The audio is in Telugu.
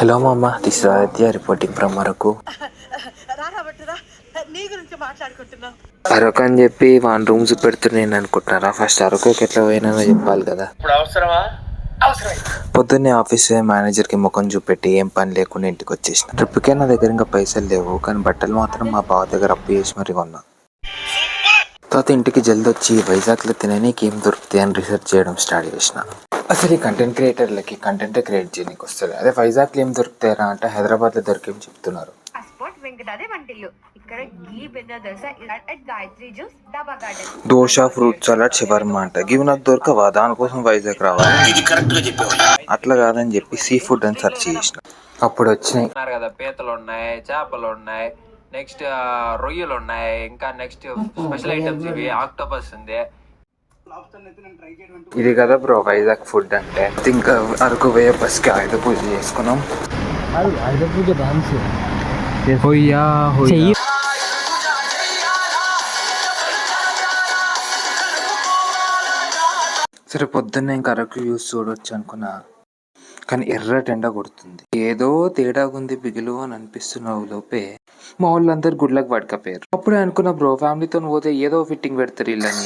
హలో మామ, this is Aditya reporting from Araku. నీ గురించి మాట్లాడుకుంటున్నాం. అరకు అని చెప్పి 1 రూమ్స్ పెడుతున్నాను అనుకుంటున్నారా? ఫస్ట్ అరకుకి ఎట్లా పోయినానో చెప్పాలి కదా. ఇప్పుడు అవసరమా? అవసరం. పొద్దున్నే ఆఫీస్ మేనేజర్కి ముఖం చూపెట్టి ఏం పని లేకుండా ఇంటికి వచ్చేసిన. ట్రిప్కే నా దగ్గర ఇంకా పైసలు లేవు, కానీ బట్టలు మాత్రం మా బావ దగ్గర అప్పు చేసి మరీ కొన్నా. తర్వాత ఇంటికి జల్ది వచ్చి వైజాగ్లో తిననీకి ఏం దొరుకుతాయి అని రీసెర్చ్ చేయడం స్టార్ట్ చేసిన. అసలు ఈ కంటెంట్ క్రియేటర్లకి కంటెంట్ క్రియేట్ చేయడానికి వస్తుంది. అదే వైజాగ్లో ఏం దొరుకుతాయరా అంటే హైదరాబాద్లో దొరికేమి చెప్తున్నారు. దోశ, ఫ్రూట్ సలాడ్, షవర్మా అంట. గివ్ నాకు దొరకవా? దానికోసం వైజాగ్ రావాలి? అట్లా కాదని చెప్పి సీ ఫుడ్ అని సెర్చ్ చేసిన. అప్పుడు వచ్చినాయి కదా, పీతలు ఉన్నాయి, చేపలు ఉన్నాయి, నెక్స్ట్ రొయ్యలు ఉన్నాయి, ఇంకా నెక్స్ట్ స్పెషల్ ఐటమ్స్ ఇవి ఆక్టోపస్ ఉంది. ఇది కదా బ్రో వైజాగ్ ఫుడ్ అంటే. ఇంకా అరకు పోయే బస్కి ఆయుధ పూజ చేసుకున్నాం. సరే పొద్దున్నే ఇంకా అరకు వ్యూస్ చూడొచ్చు అనుకున్నా, కానీ ఎర్రటి ఎండ కొడుతుంది. ఏదో తేడా ఉంది బిగులు అని అనిపిస్తున్నావు లోపే మా వాళ్ళందరూ గుడ్లకు పడకపోయారు. అప్పుడే అనుకున్నా బ్రో, ఫ్యామిలీతో పోతే ఏదో ఫిట్టింగ్ పెడతారు వీళ్ళని.